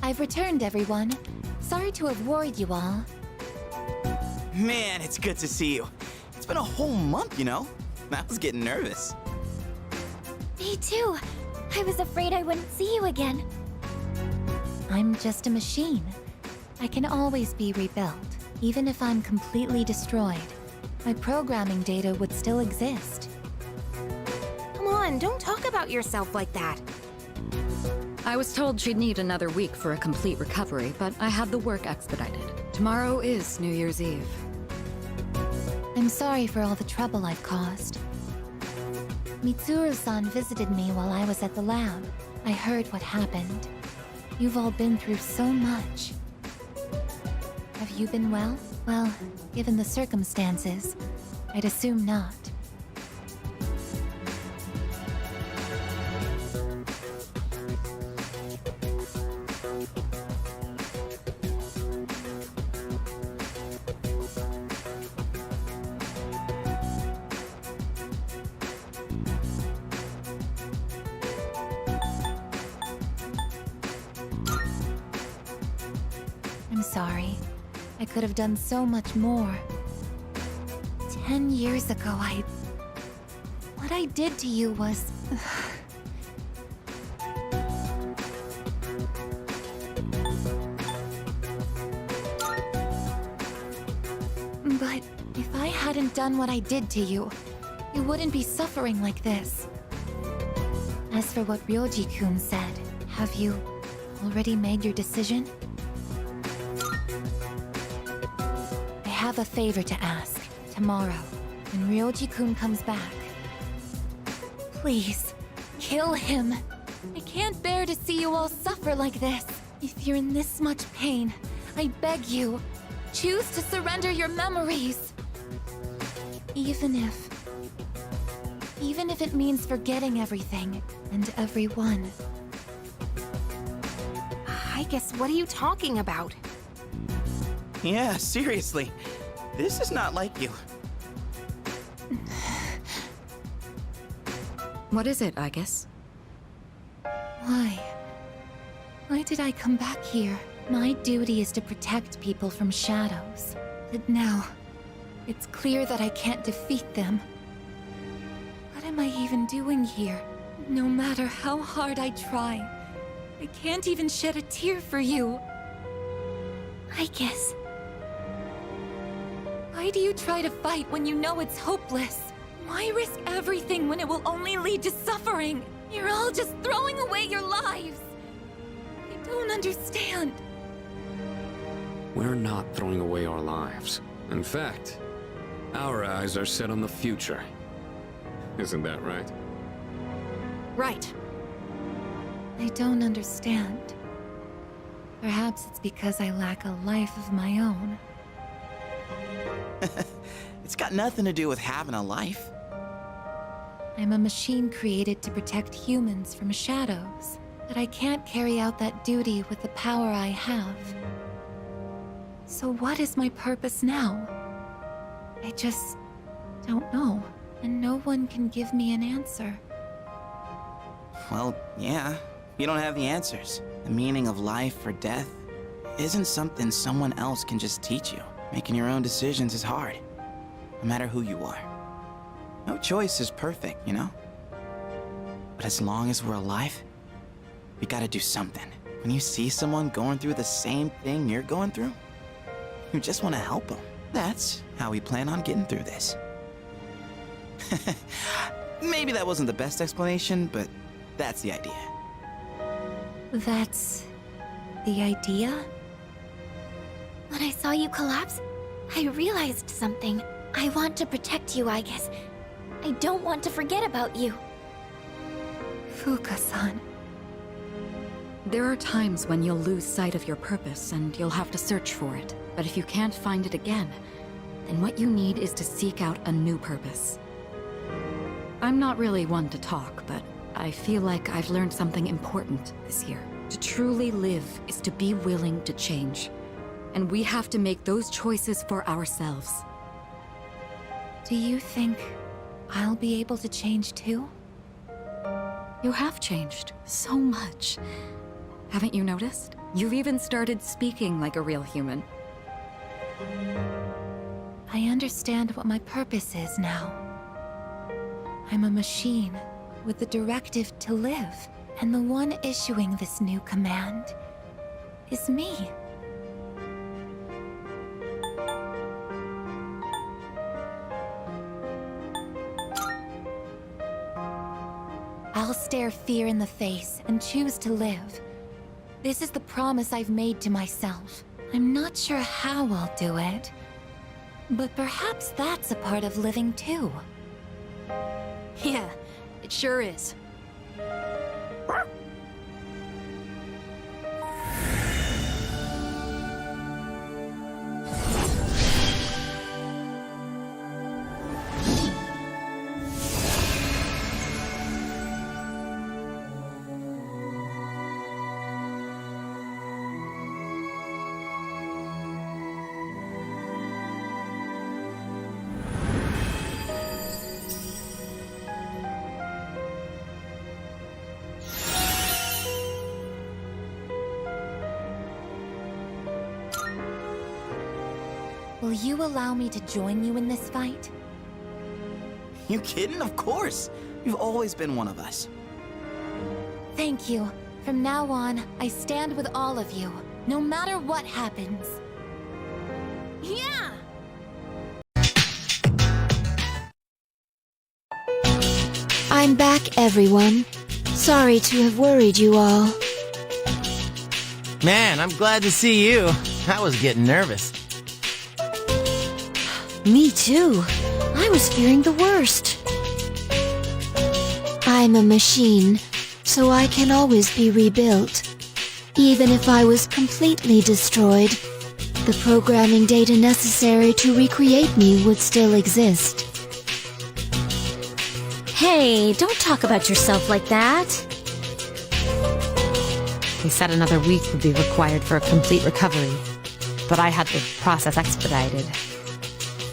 I've returned, everyone. Sorry to have worried you all. Man, it's good to see you. It's been a whole month, you know? I was getting nervous. Me too. I was afraid I wouldn't see you again. I'm just a machine. I can always be rebuilt, even if I'm completely destroyed. My programming data would still exist. Come on, don't talk about yourself like that. I was told she'd need another week for a complete recovery, but I had the work expedited. Tomorrow is New Year's Eve. I'm sorry for all the trouble I've caused. Mitsuru-san visited me while I was at the lab. I heard what happened. You've all been through so much. Have you been well? Well, given the circumstances, I'd assume not. I'm sorry. I could have done so much more. 10 years ago, what I did to you was... But if I hadn't done what I did to you, you wouldn't be suffering like this. As for what Ryoji-kun said, have you already made your decision? I have a favor to ask. Tomorrow, when Ryoji-kun comes back, please, kill him. I can't bear to see you all suffer like this. If you're in this much pain, I beg you, choose to surrender your memories. Even if it means forgetting everything and everyone. I guess, what are you talking about? Yeah, seriously. This is not like you. What is it, Aigis? Why? Why did I come back here? My duty is to protect people from shadows. But now, it's clear that I can't defeat them. What am I even doing here? No matter how hard I try, I can't even shed a tear for you. Aigis. Why do you try to fight when you know it's hopeless? Why risk everything when it will only lead to suffering? You're all just throwing away your lives. I don't understand. We're not throwing away our lives. In fact, our eyes are set on the future. Isn't that right? Right. I don't understand. Perhaps it's because I lack a life of my own. It's got nothing to do with having a life. I'm a machine created to protect humans from shadows, but I can't carry out that duty with the power I have. So what is my purpose now? I just don't know, and no one can give me an answer. Well, yeah, you don't have the answers. The meaning of life or death isn't something someone else can just teach you. Making your own decisions is hard, no matter who you are. No choice is perfect, you know? But as long as we're alive, we gotta do something. When you see someone going through the same thing you're going through, you just want to help them. That's how we plan on getting through this. Maybe that wasn't the best explanation, but that's the idea. That's the idea? When I saw you collapse, I realized something. I want to protect you, Aigis. I don't want to forget about you. Fuka-san. There are times when you'll lose sight of your purpose and you'll have to search for it. But if you can't find it again, then what you need is to seek out a new purpose. I'm not really one to talk, but I feel like I've learned something important this year. To truly live is to be willing to change. And we have to make those choices for ourselves. Do you think I'll be able to change too? You have changed so much. Haven't you noticed? You've even started speaking like a real human. I understand what my purpose is now. I'm a machine with the directive to live, and the one issuing this new command is me. I'll stare fear in the face and choose to live. This is the promise I've made to myself. I'm not sure how I'll do it, but perhaps that's a part of living too. Yeah, it sure is. Will you allow me to join you in this fight? You kidding? Of course. You've always been one of us. Thank you. From now on, I stand with all of you, no matter what happens. Yeah! I'm back, everyone. Sorry to have worried you all. Man, I'm glad to see you. I was getting nervous. Me too. I was fearing the worst. I'm a machine, so I can always be rebuilt. Even if I was completely destroyed, the programming data necessary to recreate me would still exist. Hey, don't talk about yourself like that. They said another week would be required for a complete recovery, but I had the process expedited.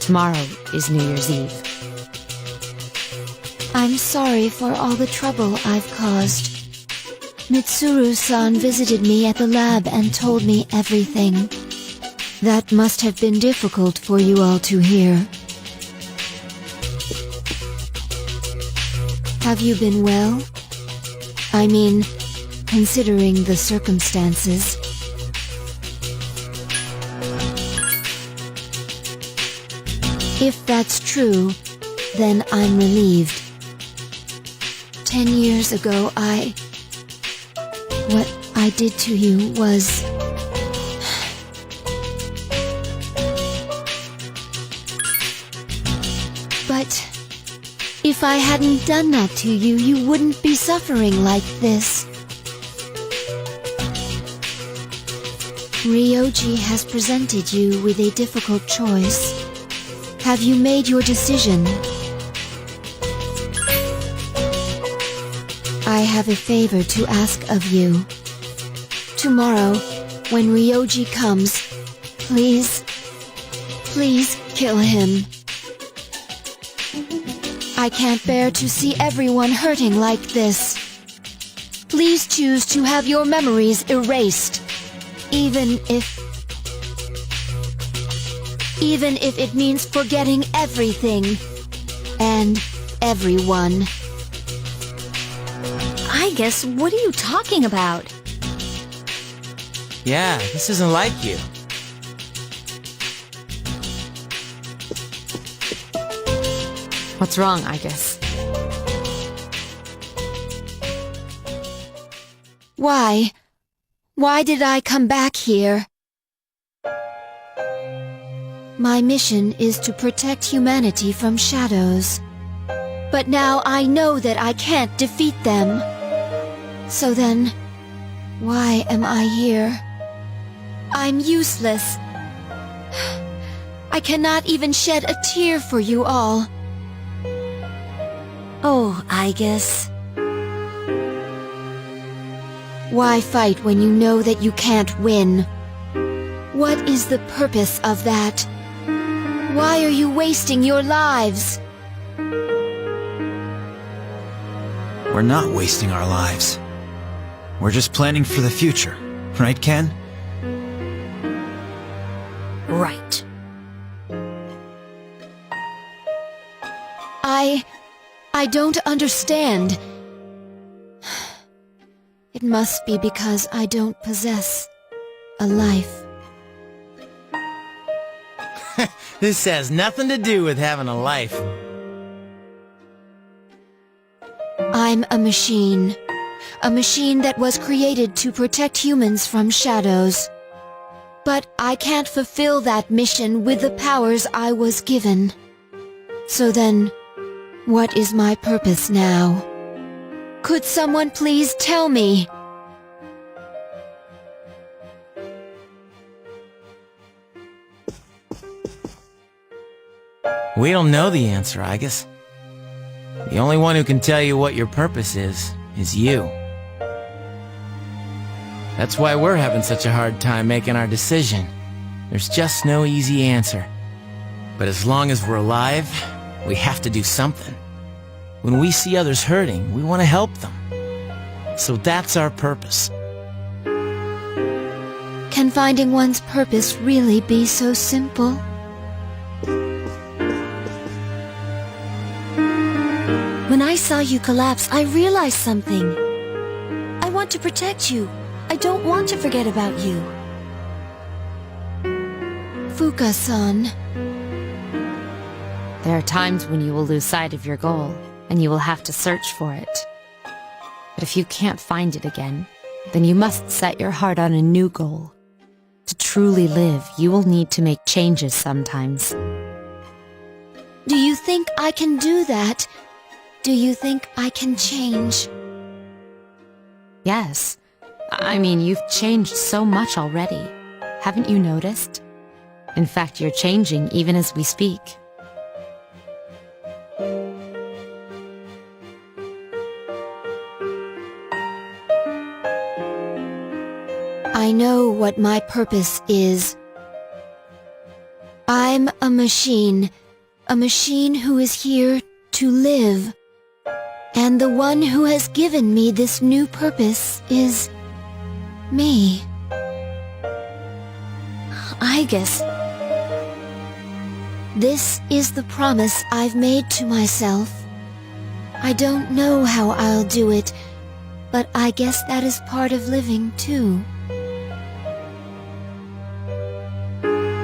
Tomorrow is New Year's Eve. I'm sorry for all the trouble I've caused. Mitsuru-san visited me at the lab and told me everything. That must have been difficult for you all to hear. Have you been well? I mean, considering the circumstances. If that's true, then I'm relieved. 10 years ago, what I did to you was... But if I hadn't done that to you, you wouldn't be suffering like this. Ryoji has presented you with a difficult choice. Have you made your decision? I have a favor to ask of you. Tomorrow, when Ryoji comes, please kill him. I can't bear to see everyone hurting like this. Please choose to have your memories erased, even if it means forgetting everything and everyone. Aigis, what are you talking about? Yeah, this isn't like you. What's wrong, Aigis? Why? Why did I come back here? My mission is to protect humanity from shadows. But now I know that I can't defeat them. So then, why am I here? I'm useless. I cannot even shed a tear for you all. Oh, Aigis. Why fight when you know that you can't win? What is the purpose of that? Why are you wasting your lives? We're not wasting our lives. We're just planning for the future. Right, Ken? Right. I don't understand. It must be because I don't possess a life. This has nothing to do with having a life. I'm a machine. A machine that was created to protect humans from shadows. But I can't fulfill that mission with the powers I was given. So then, what is my purpose now? Could someone please tell me? We don't know the answer, Aigis. The only one who can tell you what your purpose is you. That's why we're having such a hard time making our decision. There's just no easy answer. But as long as we're alive, we have to do something. When we see others hurting, we want to help them. So that's our purpose. Can finding one's purpose really be so simple? When I saw you collapse, I realized something. I want to protect you. I don't want to forget about you. Fuka-san. There are times when you will lose sight of your goal, and you will have to search for it. But if you can't find it again, then you must set your heart on a new goal. To truly live, you will need to make changes sometimes. Do you think I can do that? Do you think I can change? Yes. I mean, you've changed so much already. Haven't you noticed? In fact, you're changing even as we speak. I know what my purpose is. I'm a machine who is here to live. And the one who has given me this new purpose is me. Aigis. This is the promise I've made to myself. I don't know how I'll do it, but I guess that is part of living too.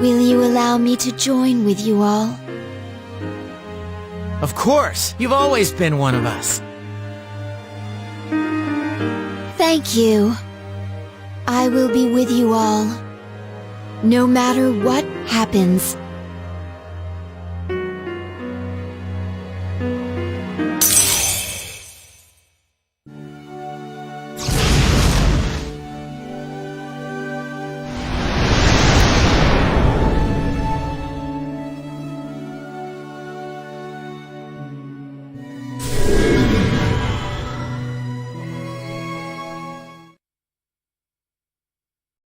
Will you allow me to join with you all? Of course! You've always been one of us. Thank you. I will be with you all, no matter what happens.